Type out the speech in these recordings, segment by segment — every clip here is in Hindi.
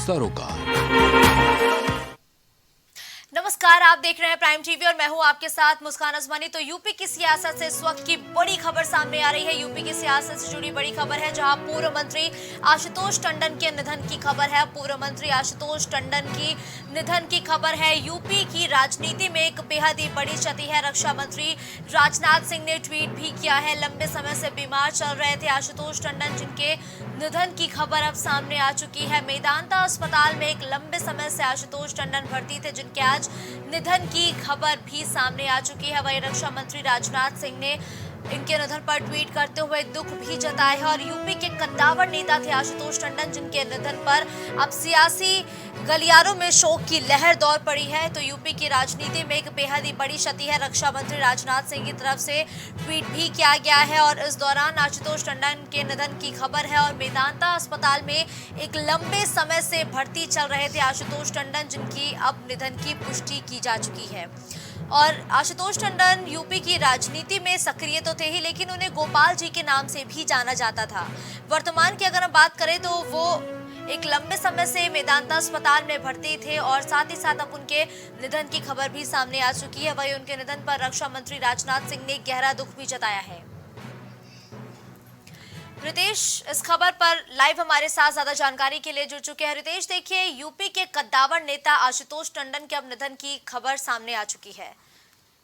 सरोकार। नमस्कार, आप देख रहे हैं प्राइम टीवी और मैं हूं आपके साथ मुस्कान अजमानी। तो यूपी की सियासत से इस वक्त की बड़ी खबर सामने आ रही है। यूपी की सियासत से जुड़ी बड़ी खबर है, जहां पूर्व मंत्री आशुतोष टंडन के निधन की खबर है। पूर्व मंत्री आशुतोष टंडन की निधन की खबर है। यूपी की राजनीति में एक बेहद ही बड़ी क्षति है। रक्षा मंत्री राजनाथ सिंह ने ट्वीट भी किया है। लंबे समय से बीमार चल रहे थे आशुतोष टंडन, जिनके निधन की खबर अब सामने आ चुकी है। मेदांता अस्पताल में एक लंबे समय से आशुतोष टंडन भर्ती थे, जिनके आज निधन की खबर भी सामने आ चुकी है। वहीं रक्षा मंत्री राजनाथ सिंह ने इनके निधन पर ट्वीट करते हुए दुख भी जताया है। और यूपी के कद्दावर नेता थे आशुतोष टंडन, जिनके निधन पर अब सियासी गलियारों में शोक की लहर दौड़ पड़ी है। तो यूपी की राजनीति में एक बेहद ही बड़ी क्षति है। रक्षा मंत्री राजनाथ सिंह की तरफ से ट्वीट भी किया गया है और इस दौरान आशुतोष टंडन के निधन की खबर है। और मेदांता अस्पताल में एक लंबे समय से भर्ती चल रहे थे आशुतोष टंडन, जिनकी अब निधन की पुष्टि की जा चुकी है। और आशुतोष टंडन यूपी की राजनीति में सक्रिय तो थे ही, लेकिन उन्हें गोपाल जी के नाम से भी जाना जाता था। वर्तमान की अगर हम बात करें तो वो एक लंबे समय से मेदांता अस्पताल में भर्ती थे और साथ ही साथ अब उनके निधन की खबर भी सामने आ चुकी है। वहीं उनके निधन पर रक्षा मंत्री राजनाथ सिंह ने गहरा दुख भी जताया है। रितेश इस खबर पर लाइव हमारे साथ ज्यादा जानकारी के लिए जुड़ चुके हैं। रितेश, देखिए, यूपी के कद्दावर नेता आशुतोष टंडन के अब निधन की खबर सामने आ चुकी है।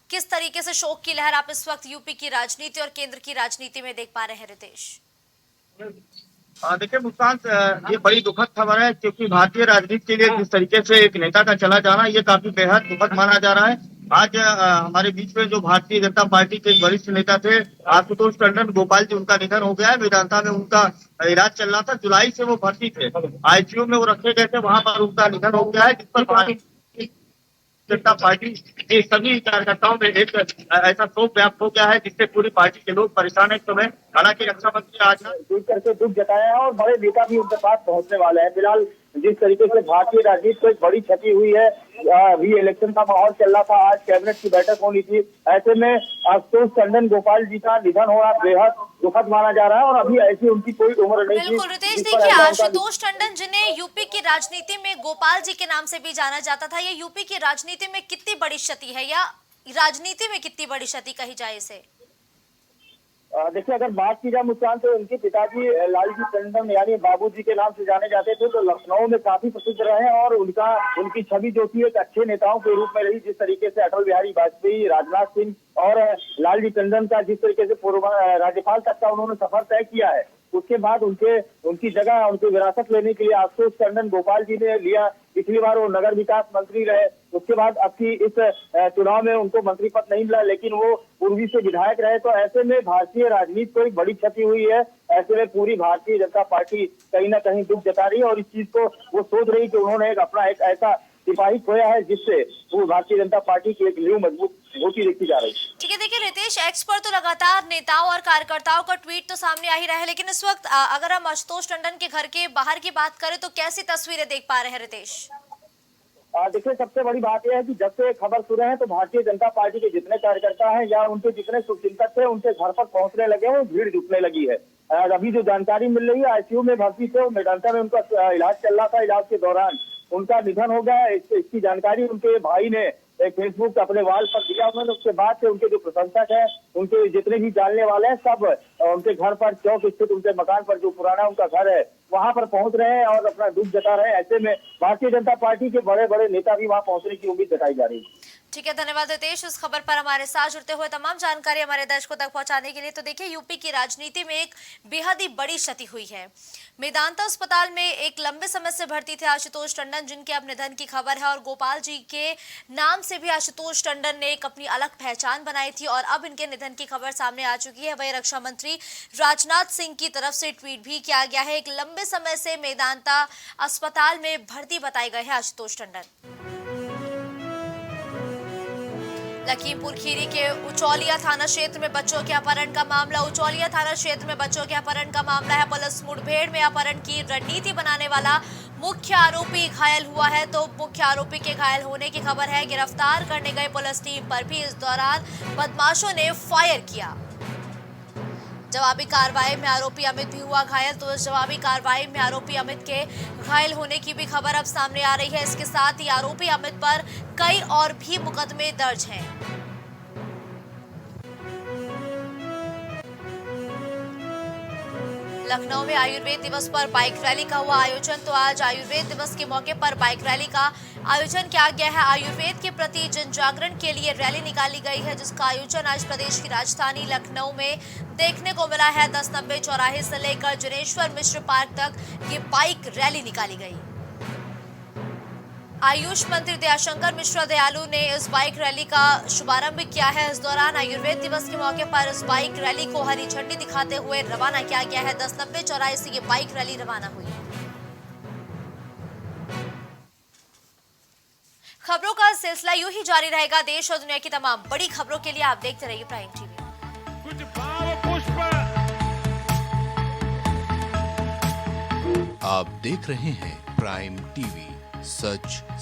किस तरीके से शोक की लहर आप इस वक्त यूपी की राजनीति और केंद्र की राजनीति में देख पा रहे हैं, रितेश? देखिए मुस्कान, ये बड़ी दुखद खबर है, क्योंकि भारतीय राजनीति के लिए जिस तरीके से एक नेता का चला जाना, ये काफी बेहद दुखद माना जा रहा है। आज हमारे बीच में जो भारतीय जनता पार्टी के वरिष्ठ नेता थे आशुतोष टंडन गोपाल जी, उनका निधन हो गया है। मेदांता में उनका इलाज चल रहा था, जुलाई से वो भर्ती थे, आईसीयू में वो रखे गए थे, वहां पर उनका निधन हो गया है, जिस पर भारतीय जनता पार्टी के सभी कार्यकर्ताओं में एक ऐसा शोक व्याप्त हो गया है, जिससे पूरी पार्टी के लोग परेशान है। इस समय हालांकि रक्षा मंत्री आज ट्वीट करके दुख जताया है और बड़े नेता भी उनके पास पहुंचने वाले हैं। फिलहाल जिस तरीके से भारतीय राजनीति को एक बड़ी क्षति हुई है, अभी इलेक्शन का माहौल चल रहा था, आज कैबिनेट की बैठक होनी थी, ऐसे में आशुतोष टंडन गोपाल जी का निधन होना बेहद दुखद माना जा रहा है। और अभी ऐसी उनकी कोई उम्र नहीं थी। बिल्कुल रितेश, देखिए, आशुतोष टंडन, जिन्हें यूपी की राजनीति में गोपाल जी के नाम से भी जाना जाता था, ये यूपी की राजनीति में कितनी बड़ी क्षति है, या राजनीति में कितनी बड़ी क्षति कही जाए इसे? देखिए, अगर बात की जाए मुस्कान, तो उनके पिताजी लालजी टंडन यानी बाबूजी के नाम से जाने जाते थे, तो लखनऊ में काफी प्रसिद्ध रहे और उनकी छवि जो थी एक अच्छे नेताओं के रूप में रही। जिस तरीके से अटल बिहारी वाजपेयी, राजनाथ सिंह और लालजी टंडन का जिस तरीके से पूर्व राज्यपाल तक का उन्होंने सफर तय किया है, उसके बाद उनकी जगह, उनकी विरासत लेने के लिए आशुतोष टंडन गोपाल जी ने लिया। पिछली बार वो नगर विकास मंत्री रहे, उसके बाद अब की इस चुनाव में उनको मंत्री पद नहीं मिला, लेकिन वो पूर्वी से विधायक रहे। तो ऐसे में भारतीय राजनीति को एक बड़ी क्षति हुई है। ऐसे में पूरी भारतीय जनता पार्टी कहीं ना कहीं दुख जता रही है और इस चीज को वो सोच रही कि उन्होंने अपना एक ऐसा सिपाही खोया है, जिससे वो भारतीय जनता पार्टी की एक नींव मजबूत होती देखी जा रही है। ठीक है, देखिए रितेश, एक्स पर तो लगातार नेताओं और कार्यकर्ताओं का ट्वीट तो सामने आ ही रहा है, लेकिन इस वक्त अगर हम आशुतोष टंडन के घर के बाहर की बात करें तो कैसी तस्वीरें देख पा रहे हैं, रितेश? देखिए, सबसे बड़ी बात यह है कि जब से खबर सुने हैं तो भारतीय जनता पार्टी के जितने कार्यकर्ता हैं या उनके जितने शुभचिंतक थे, उनके घर पर पहुंचने लगे हैं, भीड़ जुटने लगी है। अभी जो जानकारी मिल रही है, आईसीयू में भर्ती थे, मेदांता में उनका इलाज चल रहा था, इलाज के दौरान उनका निधन हो गया। इसकी जानकारी उनके भाई ने फेसबुक अपने वाल पर दिया। उन्होंने उसके बाद से उनके जो प्रशंसक हैं, उनके जितने भी जानने वाले हैं, सब उनके घर पर, चौक स्थित उनके मकान पर, जो पुराना उनका घर है, वहां पर पहुंच रहे हैं और अपना दुख जता रहे हैं। ऐसे में भारतीय जनता पार्टी के बड़े बड़े नेता भी वहां पहुंचने की उम्मीद जताई जा रही है। ठीक है, धन्यवाद रितेश, इस खबर पर हमारे साथ जुड़ते हुए तमाम जानकारी हमारे दर्शकों तक पहुंचाने के लिए। तो देखिए, यूपी की राजनीति में एक बेहद ही बड़ी क्षति हुई है। मेदांता अस्पताल में एक लंबे समय से भर्ती थे आशुतोष टंडन, जिनके अब निधन की खबर है। और गोपाल जी के नाम से भी आशुतोष टंडन ने एक अपनी अलग पहचान बनाई थी और अब इनके निधन की खबर सामने आ चुकी है। वही रक्षा मंत्री राजनाथ सिंह की तरफ से ट्वीट भी किया गया है। एक लंबे समय से मेदांता अस्पताल में भर्ती बताए गए हैं आशुतोष टंडन। लखीमपुर खीरी के उचौलिया थाना क्षेत्र में बच्चों के अपहरण का मामला। उचौलिया थाना क्षेत्र में बच्चों के अपहरण का मामला है। पुलिस मुठभेड़ में अपहरण की रणनीति बनाने वाला मुख्य आरोपी घायल हुआ है, तो मुख्य आरोपी के घायल होने की खबर है। गिरफ्तार करने गई पुलिस टीम पर भी इस दौरान बदमाशों ने फायर किया। जवाबी कार्रवाई में आरोपी अमित भी हुआ घायल। तो इस जवाबी कार्रवाई में आरोपी अमित के घायल होने की भी खबर अब सामने आ रही है। इसके साथ ही आरोपी अमित पर कई और भी मुकदमे दर्ज हैं। लखनऊ में आयुर्वेद दिवस पर बाइक रैली का हुआ आयोजन। तो आज आयुर्वेद दिवस के मौके पर बाइक रैली का आयोजन किया गया है। आयुर्वेद के प्रति जन जागरण के लिए रैली निकाली गई है, जिसका आयोजन आज प्रदेश की राजधानी लखनऊ में देखने को मिला है। 10 नंबर चौराहे से लेकर जनेश्वर मिश्र पार्क तक ये बाइक रैली निकाली गई। आयुष मंत्री दयाशंकर मिश्रा दयालु ने इस बाइक रैली का शुभारंभ किया है। इस दौरान आयुर्वेद दिवस के मौके पर इस बाइक रैली को हरी झंडी दिखाते हुए रवाना किया गया है। 10 नंबर चौराहे से ये बाइक रैली रवाना हुई। खबरों का सिलसिला यूं ही जारी रहेगा। देश और दुनिया की तमाम बड़ी खबरों के लिए आप देखते रहिए प्राइम टीवी। कुछ भाव पुष्प। आप देख रहे हैं प्राइम टीवी, सच साफ